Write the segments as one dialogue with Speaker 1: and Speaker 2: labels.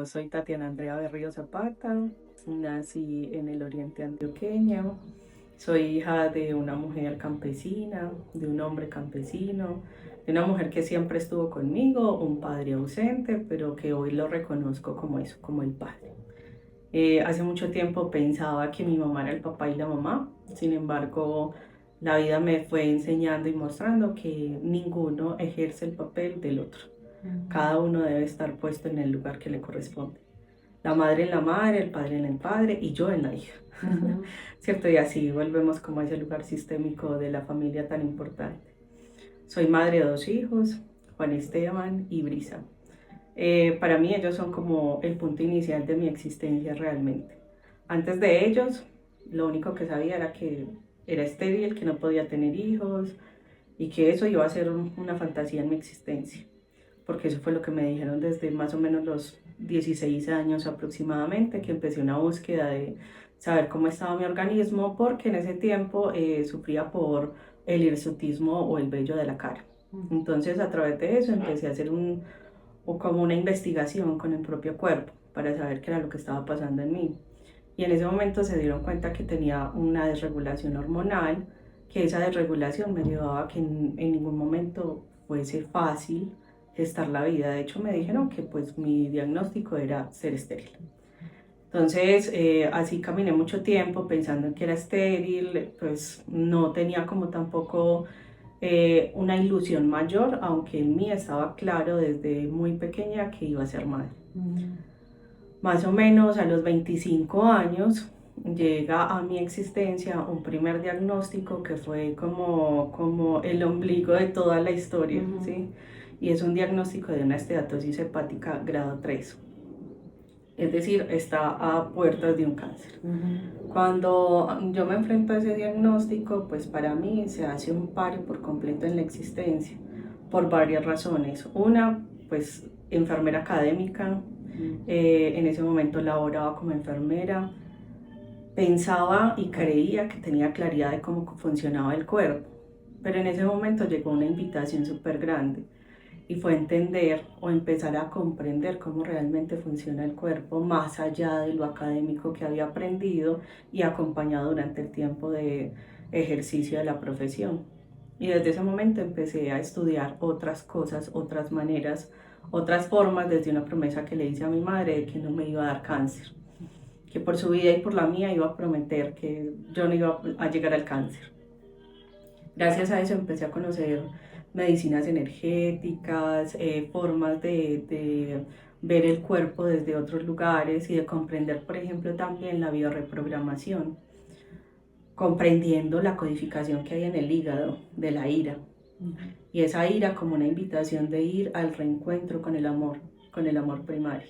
Speaker 1: Yo soy Tatiana Andrea Berrío Zapata, nací en el oriente antioqueño, soy hija de una mujer campesina, de un hombre campesino, de una mujer que siempre estuvo conmigo, un padre ausente, pero que hoy lo reconozco como eso, como el padre. Hace mucho tiempo pensaba que mi mamá era el papá y la mamá, sin embargo, la vida me fue enseñando y mostrando que ninguno ejerce el papel del otro. Cada uno debe estar puesto en el lugar que le corresponde. La madre en la madre, el padre en el padre y yo en la hija. ¿Cierto? Y así volvemos como a ese lugar sistémico de la familia tan importante. Soy madre de dos hijos, Juan Esteban y Brisa. Para mí ellos son como el punto inicial de mi existencia realmente. Antes de ellos, lo único que sabía era que era estéril, que no podía tener hijos y que eso iba a ser una fantasía en mi existencia, porque eso fue lo que me dijeron desde más o menos los 16 años aproximadamente, que empecé una búsqueda de saber cómo estaba mi organismo, porque en ese tiempo sufría por el hirsutismo o el vello de la cara. Entonces a través de eso empecé a hacer o como una investigación con el propio cuerpo para saber qué era lo que estaba pasando en mí. Y en ese momento se dieron cuenta que tenía una desregulación hormonal, que esa desregulación me llevaba a que en ningún momento fuese fácil gestar la vida. De hecho, me dijeron que pues mi diagnóstico era ser estéril. Entonces, así caminé mucho tiempo pensando en que era estéril, pues no tenía como tampoco una ilusión mayor, aunque en mí estaba claro desde muy pequeña que iba a ser madre. Más o menos a los 25 años llega a mi existencia un primer diagnóstico que fue como el ombligo de toda la historia, ¿sí? Y es un diagnóstico de una esteatosis hepática grado 3. Es decir, está a puertas de un cáncer. Cuando yo me enfrento a ese diagnóstico, pues para mí se hace un paro por completo en la existencia, por varias razones. Una, pues enfermera académica, en ese momento laboraba como enfermera, pensaba y creía que tenía claridad de cómo funcionaba el cuerpo, pero en ese momento llegó una invitación súper grande y fue entender o empezar a comprender cómo realmente funciona el cuerpo más allá de lo académico que había aprendido y acompañado durante el tiempo de ejercicio de la profesión. Y desde ese momento empecé a estudiar otras cosas, otras maneras, otras formas, desde una promesa que le hice a mi madre de que no me iba a dar cáncer, que por su vida y por la mía iba a prometer que yo no iba a llegar al cáncer. Gracias a eso empecé a conocer medicinas energéticas, formas de ver el cuerpo desde otros lugares y de comprender, por ejemplo, también la bioreprogramación, comprendiendo la codificación que hay en el hígado de la ira. Y esa ira como una invitación de ir al reencuentro con el amor primario.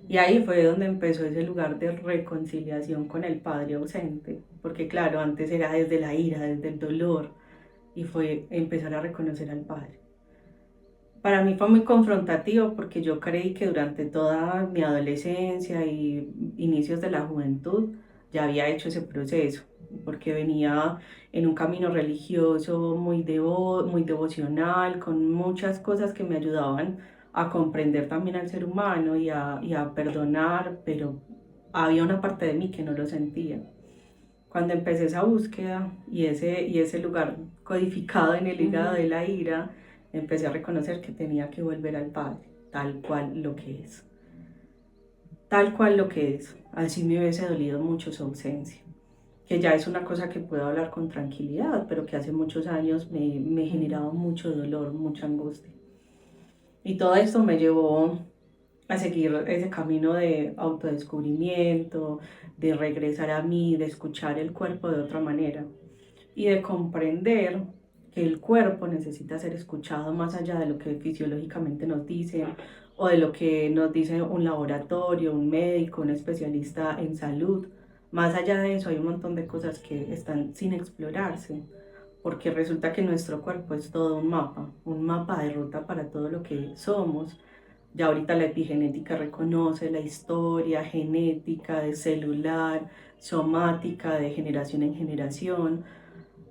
Speaker 1: Y ahí fue donde empezó ese lugar de reconciliación con el padre ausente, porque claro, antes era desde la ira, desde el dolor, y fue empezar a reconocer al padre. Para mí fue muy confrontativo porque yo creí que durante toda mi adolescencia y inicios de la juventud ya había hecho ese proceso, porque venía en un camino religioso muy devocional, con muchas cosas que me ayudaban a comprender también al ser humano y a perdonar, pero había una parte de mí que no lo sentía. Cuando empecé esa búsqueda y ese lugar codificado en el hígado de la ira, empecé a reconocer que tenía que volver al Padre, tal cual lo que es. Tal cual lo que es. Así me hubiese dolido mucho su ausencia, que ya es una cosa que puedo hablar con tranquilidad, pero que hace muchos años me generaba mucho dolor, mucha angustia. Y todo esto me llevó a seguir ese camino de autodescubrimiento, de regresar a mí, de escuchar el cuerpo de otra manera y de comprender que el cuerpo necesita ser escuchado más allá de lo que fisiológicamente nos dicen o de lo que nos dice un laboratorio, un médico, un especialista en salud. Más allá de eso hay un montón de cosas que están sin explorarse, porque resulta que nuestro cuerpo es todo un mapa de ruta para todo lo que somos. Ya ahorita la epigenética reconoce la historia genética, de celular, somática, de generación en generación,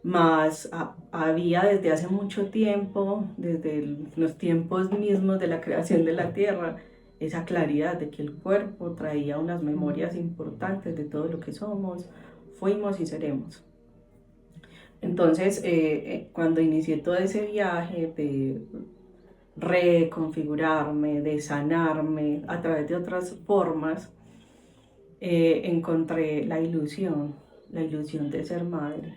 Speaker 1: más había desde hace mucho tiempo, desde los tiempos mismos de la creación de la Tierra, esa claridad de que el cuerpo traía unas memorias importantes de todo lo que somos, fuimos y seremos. Entonces, cuando inicié todo ese viaje de reconfigurarme, de sanarme a través de otras formas, encontré la ilusión de ser madre.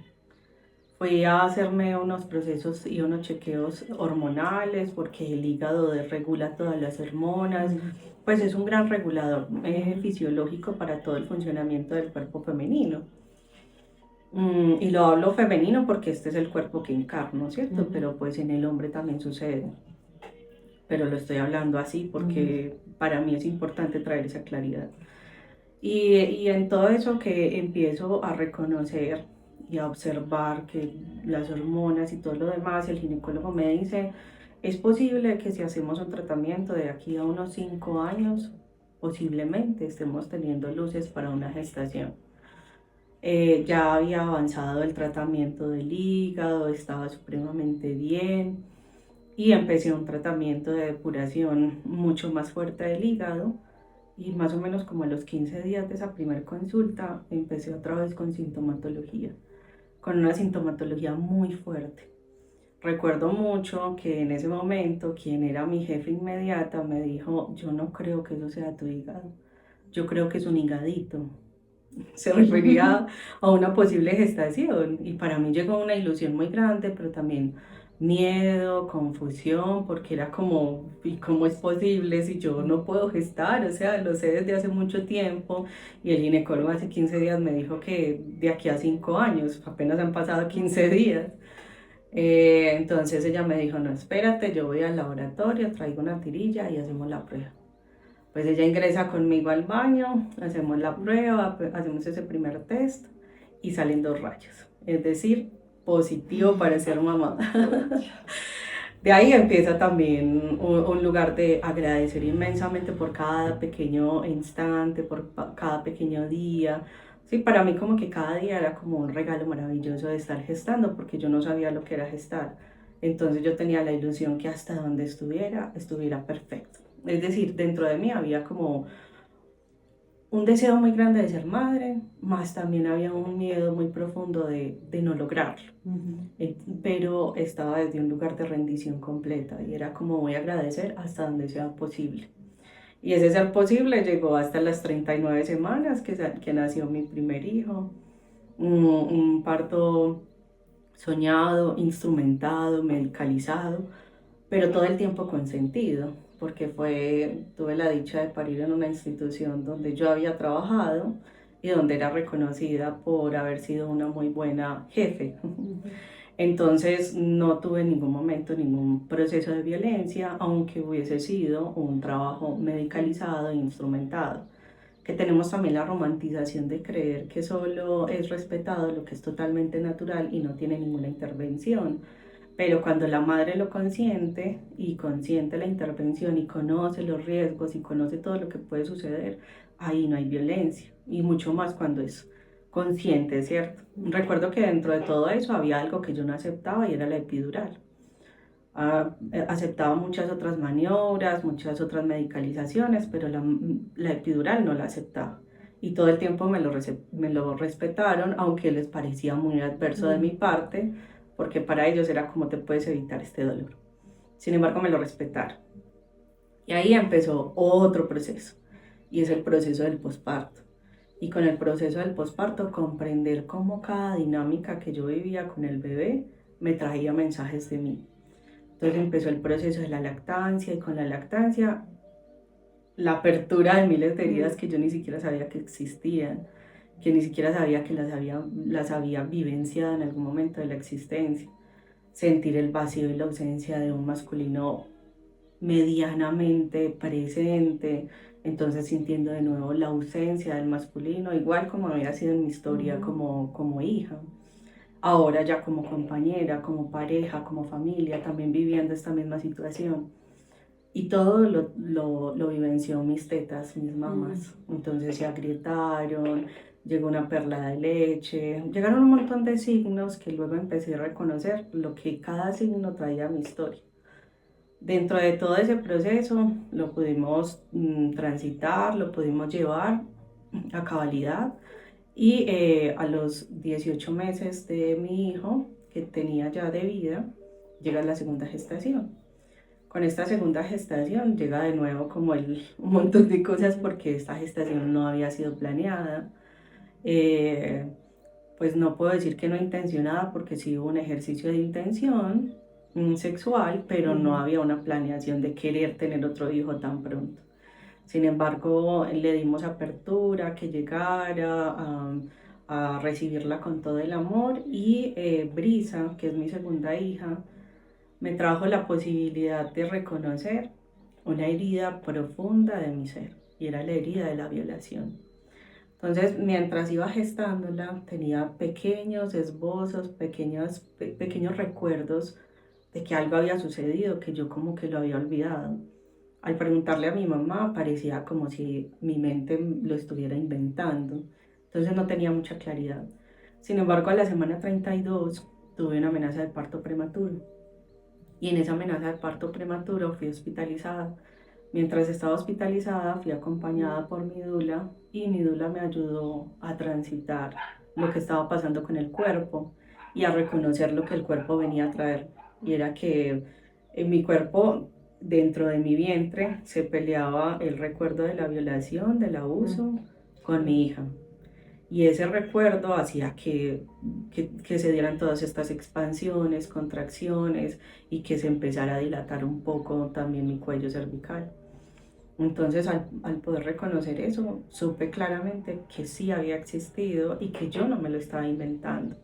Speaker 1: Fui a hacerme unos procesos y unos chequeos hormonales porque el hígado regula todas las hormonas, pues es un gran regulador fisiológico para todo el funcionamiento del cuerpo femenino. Y lo hablo femenino porque este es el cuerpo que encarno, ¿cierto? Pero pues en el hombre también sucede. Pero lo estoy hablando así porque para mí es importante traer esa claridad. Y en todo eso que empiezo a reconocer y a observar que las hormonas y todo lo demás, el ginecólogo me dice, es posible que si hacemos un tratamiento de aquí a unos 5 años, posiblemente estemos teniendo luces para una gestación. Ya había avanzado el tratamiento del hígado, estaba supremamente bien y empecé un tratamiento de depuración mucho más fuerte del hígado y más o menos como a los 15 días de esa primera consulta empecé otra vez con sintomatología, con una sintomatología muy fuerte. Recuerdo mucho que en ese momento quien era mi jefe inmediata me dijo, yo no creo que eso sea tu hígado, yo creo que es un higadito. Se refería a una posible gestación y para mí llegó una ilusión muy grande, pero también miedo, confusión, porque era como, ¿y cómo es posible si yo no puedo gestar? O sea, lo sé desde hace mucho tiempo y el ginecólogo hace 15 días me dijo que de aquí a 5 años, apenas han pasado 15 días. Entonces ella me dijo, no, espérate, yo voy al laboratorio, traigo una tirilla y hacemos la prueba. Pues ella ingresa conmigo al baño, hacemos la prueba, hacemos ese primer test y salen 2 rayos, es decir, positivo para ser mamá. De ahí empieza también un lugar de agradecer inmensamente por cada pequeño instante, por cada pequeño día. Sí, para mí como que cada día era como un regalo maravilloso de estar gestando, porque yo no sabía lo que era gestar. Entonces yo tenía la ilusión que hasta donde estuviera, estuviera perfecto. Es decir, dentro de mí había como un deseo muy grande de ser madre, más también había un miedo muy profundo de no lograrlo. Pero estaba desde un lugar de rendición completa y era como voy a agradecer hasta donde sea posible. Y ese ser posible llegó hasta las 39 semanas que nació mi primer hijo. Un parto soñado, instrumentado, medicalizado, pero todo el tiempo consentido, porque tuve la dicha de parir en una institución donde yo había trabajado y donde era reconocida por haber sido una muy buena jefe. Entonces no tuve en ningún momento ningún proceso de violencia, aunque hubiese sido un trabajo medicalizado e instrumentado. Que tenemos también la romantización de creer que solo es respetado lo que es totalmente natural y no tiene ninguna intervención. Pero cuando la madre lo consiente y consiente la intervención y conoce los riesgos y conoce todo lo que puede suceder, ahí no hay violencia. Y mucho más cuando es consciente, ¿cierto? Recuerdo que dentro de todo eso había algo que yo no aceptaba y era la epidural. Aceptaba muchas otras maniobras, muchas otras medicalizaciones, pero la epidural no la aceptaba. Y todo el tiempo me lo respetaron, aunque les parecía muy adverso de mi parte, porque para ellos era como te puedes evitar este dolor. Sin embargo, me lo respetaron. Y ahí empezó otro proceso, y es el proceso del posparto. Y con el proceso del posparto, comprender cómo cada dinámica que yo vivía con el bebé me traía mensajes de mí. Entonces empezó el proceso de la lactancia y con la lactancia la apertura de miles de heridas que yo ni siquiera sabía que existían, que ni siquiera sabía que las había vivenciado en algún momento de la existencia. Sentir el vacío y la ausencia de un masculino medianamente presente, entonces sintiendo de nuevo la ausencia del masculino, igual como había sido en mi historia como hija. Ahora ya como compañera, como pareja, como familia, también viviendo esta misma situación. Y todo lo vivenció mis tetas, mis mamás. Entonces se agrietaron, llegó una perla de leche, llegaron un montón de signos que luego empecé a reconocer lo que cada signo traía a mi historia. Dentro de todo ese proceso lo pudimos transitar, lo pudimos llevar a cabalidad y a los 18 meses de mi hijo, que tenía ya de vida, llega la segunda gestación. Con esta segunda gestación llega de nuevo como un montón de cosas porque esta gestación no había sido planeada. Eh, pues no puedo decir que no intencionada porque sí hubo un ejercicio de intención sexual, pero no había una planeación de querer tener otro hijo tan pronto. Sin embargo, le dimos apertura, que llegara a recibirla con todo el amor y Brisa, que es mi segunda hija, me trajo la posibilidad de reconocer una herida profunda de mi ser y era la herida de la violación. Entonces, mientras iba gestándola, tenía pequeños esbozos, pequeños recuerdos de que algo había sucedido, que yo como que lo había olvidado. Al preguntarle a mi mamá, parecía como si mi mente lo estuviera inventando. Entonces no tenía mucha claridad. Sin embargo, a la semana 32 tuve una amenaza de parto prematuro. Y en esa amenaza de parto prematuro fui hospitalizada. Mientras estaba hospitalizada, fui acompañada por mi dula y mi dula me ayudó a transitar lo que estaba pasando con el cuerpo y a reconocer lo que el cuerpo venía a traer. Y era que en mi cuerpo, dentro de mi vientre, se peleaba el recuerdo de la violación, del abuso con mi hija. Y ese recuerdo hacía que se dieran todas estas expansiones, contracciones y que se empezara a dilatar un poco también mi cuello cervical. Entonces, al poder reconocer eso, supe claramente que sí había existido y que yo no me lo estaba inventando.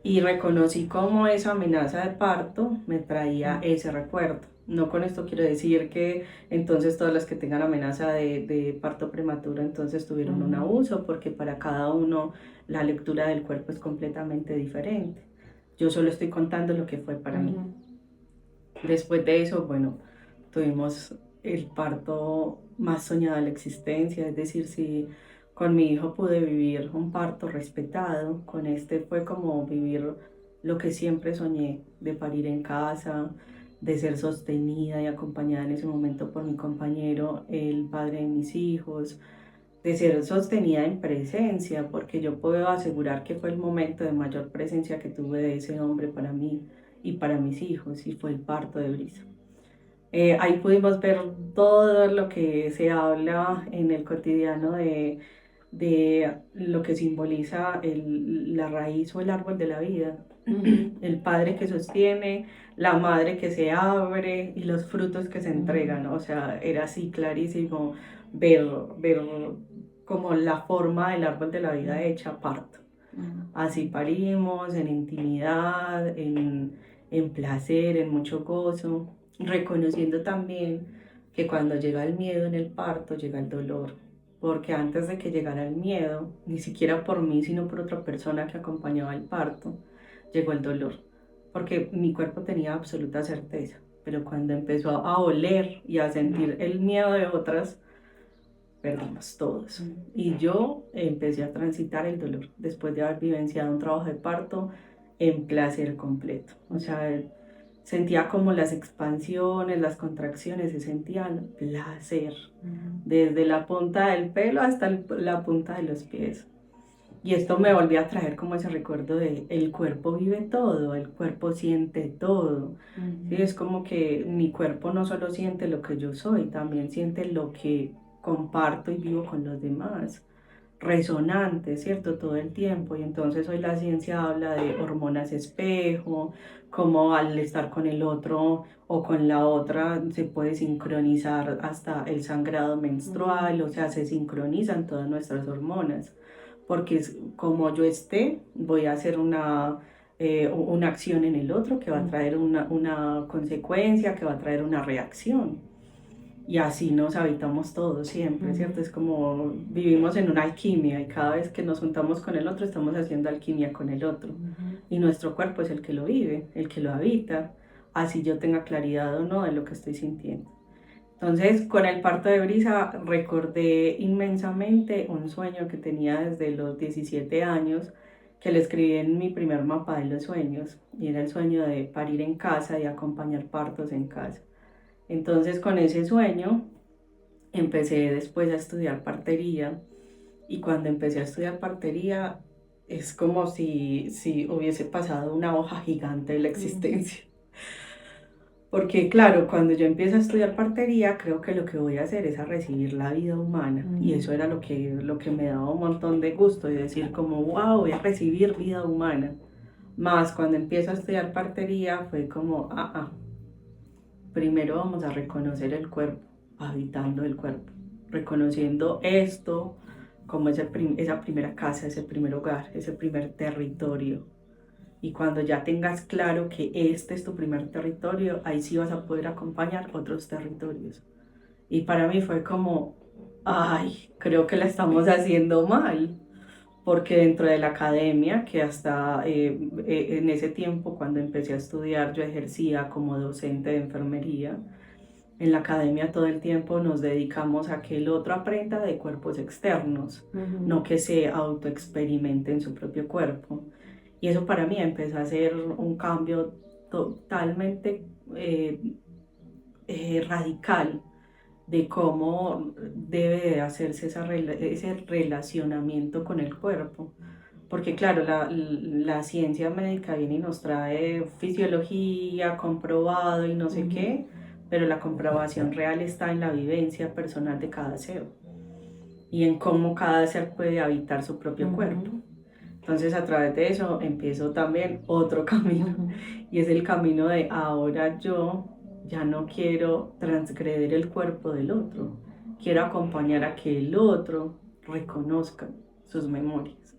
Speaker 1: Y reconocí cómo esa amenaza de parto me traía ese recuerdo. No con esto quiero decir que entonces todas las que tengan amenaza de parto prematuro entonces tuvieron un abuso, porque para cada uno la lectura del cuerpo es completamente diferente. Yo solo estoy contando lo que fue para mí. Después de eso, bueno, tuvimos el parto más soñado de la existencia, es decir, si con mi hijo pude vivir un parto respetado, con este fue como vivir lo que siempre soñé, de parir en casa, de ser sostenida y acompañada en ese momento por mi compañero, el padre de mis hijos, de ser sostenida en presencia, porque yo puedo asegurar que fue el momento de mayor presencia que tuve de ese hombre para mí y para mis hijos, y fue el parto de Brisa. Ahí pudimos ver todo lo que se habla en el cotidiano de lo que simboliza la raíz o el árbol de la vida. El padre que sostiene, la madre que se abre y los frutos que se entregan. O sea, era así clarísimo ver como la forma del árbol de la vida hecha parto. Así parimos, en intimidad, en placer, en mucho gozo, reconociendo también que cuando llega el miedo en el parto, llega el dolor. Porque antes de que llegara el miedo, ni siquiera por mí, sino por otra persona que acompañaba el parto, llegó el dolor. Porque mi cuerpo tenía absoluta certeza, pero cuando empezó a oler y a sentir el miedo de otras, perdimos todos. Y yo empecé a transitar el dolor después de haber vivenciado un trabajo de parto en placer completo. O sea, sentía como las expansiones, las contracciones, se sentían placer, desde la punta del pelo hasta la punta de los pies. Y esto me volvió a traer como ese recuerdo de el cuerpo vive todo, el cuerpo siente todo. Sí, es como que mi cuerpo no solo siente lo que yo soy, también siente lo que comparto y vivo con los demás. Resonante, ¿cierto? Todo el tiempo. Y entonces hoy la ciencia habla de hormonas espejo, como al estar con el otro o con la otra se puede sincronizar hasta el sangrado menstrual, o sea, se sincronizan todas nuestras hormonas porque como yo esté, voy a hacer una acción en el otro que va a traer una consecuencia, que va a traer una reacción. Y así nos habitamos todos siempre, ¿cierto? Es como vivimos en una alquimia y cada vez que nos juntamos con el otro estamos haciendo alquimia con el otro. Y nuestro cuerpo es el que lo vive, el que lo habita, así yo tenga claridad o no de lo que estoy sintiendo. Entonces, con el parto de Brisa recordé inmensamente un sueño que tenía desde los 17 años, que le escribí en mi primer mapa de los sueños, y era el sueño de parir en casa y acompañar partos en casa. Entonces con ese sueño empecé después a estudiar partería y cuando empecé a estudiar partería es como si hubiese pasado una hoja gigante de la existencia. Porque claro, cuando yo empiezo a estudiar partería, creo que lo que voy a hacer es a recibir la vida humana. Y eso era lo que me daba un montón de gusto, y decir como, wow, voy a recibir vida humana. Más cuando empiezo a estudiar partería fue como, primero vamos a reconocer el cuerpo, habitando el cuerpo, reconociendo esto como esa primera casa, ese primer hogar, ese primer territorio. Y cuando ya tengas claro que este es tu primer territorio, ahí sí vas a poder acompañar otros territorios. Y para mí fue como, ay, creo que la estamos haciendo mal, porque dentro de la academia, que hasta en ese tiempo, cuando empecé a estudiar, yo ejercía como docente de enfermería. En la academia todo el tiempo nos dedicamos a que el otro aprenda de cuerpos externos, no que se autoexperimente en su propio cuerpo. Y eso para mí empezó a ser un cambio totalmente radical de cómo debe hacerse ese relacionamiento con el cuerpo. Porque claro, la ciencia médica viene y nos trae fisiología, comprobado y no sé qué, pero la comprobación real está en la vivencia personal de cada ser y en cómo cada ser puede habitar su propio cuerpo. Entonces a través de eso empiezo también otro camino y es el camino de ahora yo ya no quiero transgredir el cuerpo del otro, quiero acompañar a que el otro reconozca sus memorias,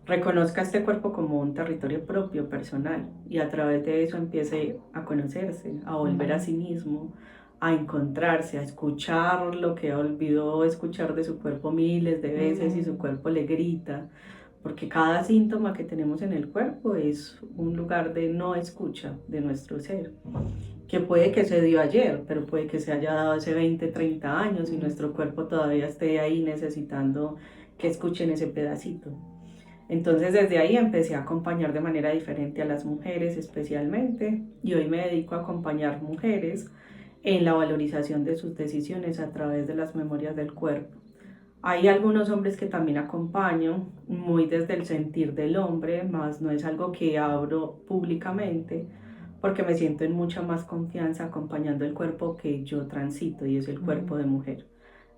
Speaker 1: reconozca este cuerpo como un territorio propio, personal, y a través de eso empiece a conocerse, a volver a sí mismo, a encontrarse, a escuchar lo que olvidó escuchar de su cuerpo miles de veces y su cuerpo le grita, porque cada síntoma que tenemos en el cuerpo es un lugar de no escucha de nuestro ser, que puede que se dio ayer, pero puede que se haya dado hace 20, 30 años y nuestro cuerpo todavía esté ahí necesitando que escuchen ese pedacito. Entonces desde ahí empecé a acompañar de manera diferente a las mujeres especialmente y hoy me dedico a acompañar mujeres en la valorización de sus decisiones a través de las memorias del cuerpo. Hay algunos hombres que también acompaño, muy desde el sentir del hombre, más no es algo que abro públicamente, porque me siento en mucha más confianza acompañando el cuerpo que yo transito y es el cuerpo de mujer.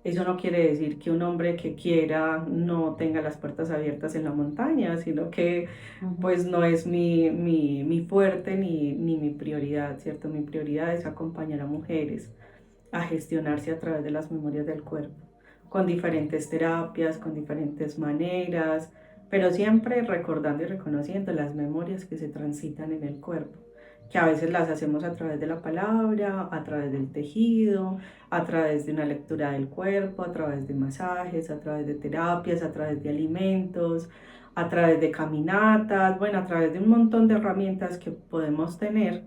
Speaker 1: Eso no quiere decir que un hombre que quiera no tenga las puertas abiertas en la montaña, sino que pues no es mi fuerte ni mi prioridad, ¿cierto? Mi prioridad es acompañar a mujeres a gestionarse a través de las memorias del cuerpo, con diferentes terapias, con diferentes maneras, pero siempre recordando y reconociendo las memorias que se transitan en el cuerpo, que a veces las hacemos a través de la palabra, a través del tejido, a través de una lectura del cuerpo, a través de masajes, a través de terapias, a través de alimentos, a través de caminatas, bueno, a través de un montón de herramientas que podemos tener,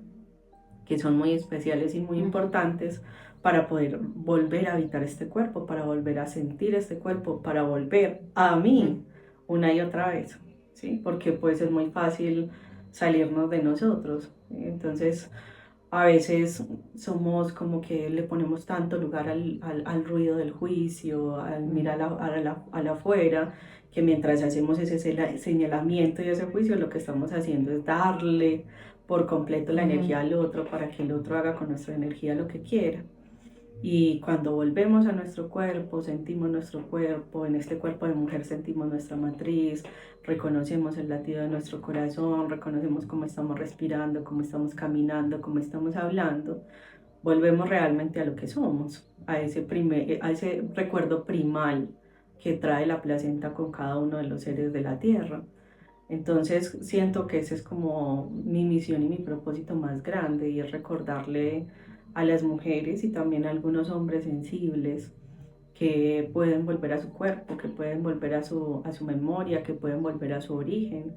Speaker 1: que son muy especiales y muy importantes para poder volver a habitar este cuerpo, para volver a sentir este cuerpo, para volver a mí una y otra vez, ¿sí? Porque pues es muy fácil salirnos de nosotros. Entonces, a veces somos como que le ponemos tanto lugar al ruido del juicio, al mirar a la afuera, que mientras hacemos ese señalamiento y ese juicio, lo que estamos haciendo es darle por completo la energía al otro para que el otro haga con nuestra energía lo que quiera. Y cuando volvemos a nuestro cuerpo, sentimos nuestro cuerpo, en este cuerpo de mujer sentimos nuestra matriz, reconocemos el latido de nuestro corazón, reconocemos cómo estamos respirando, cómo estamos caminando, cómo estamos hablando, volvemos realmente a lo que somos, a ese recuerdo primal que trae la placenta con cada uno de los seres de la tierra. Entonces siento que ese es como mi misión y mi propósito más grande y es recordarle a las mujeres y también a algunos hombres sensibles que pueden volver a su cuerpo, que pueden volver a su memoria, que pueden volver a su origen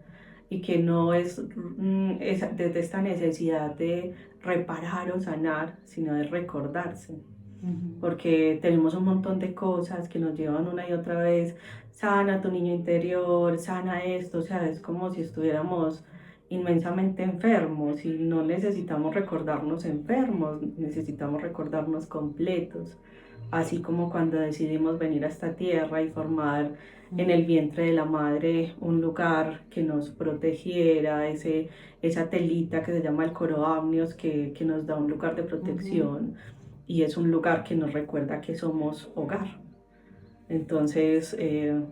Speaker 1: y que no es desde esta necesidad de reparar o sanar, sino de recordarse, porque tenemos un montón de cosas que nos llevan una y otra vez, sana tu niño interior, sana esto, o sea, es como si estuviéramos inmensamente enfermos y no necesitamos recordarnos enfermos, necesitamos recordarnos completos, así como cuando decidimos venir a esta tierra y formar en el vientre de la madre un lugar que nos protegiera, esa telita que se llama el coroamnios que nos da un lugar de protección y es un lugar que nos recuerda que somos hogar. Entonces,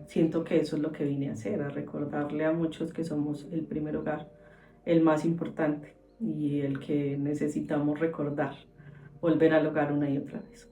Speaker 1: siento que eso es lo que vine a hacer, a recordarle a muchos que somos el primer hogar, el más importante y el que necesitamos recordar, volver al hogar una y otra vez.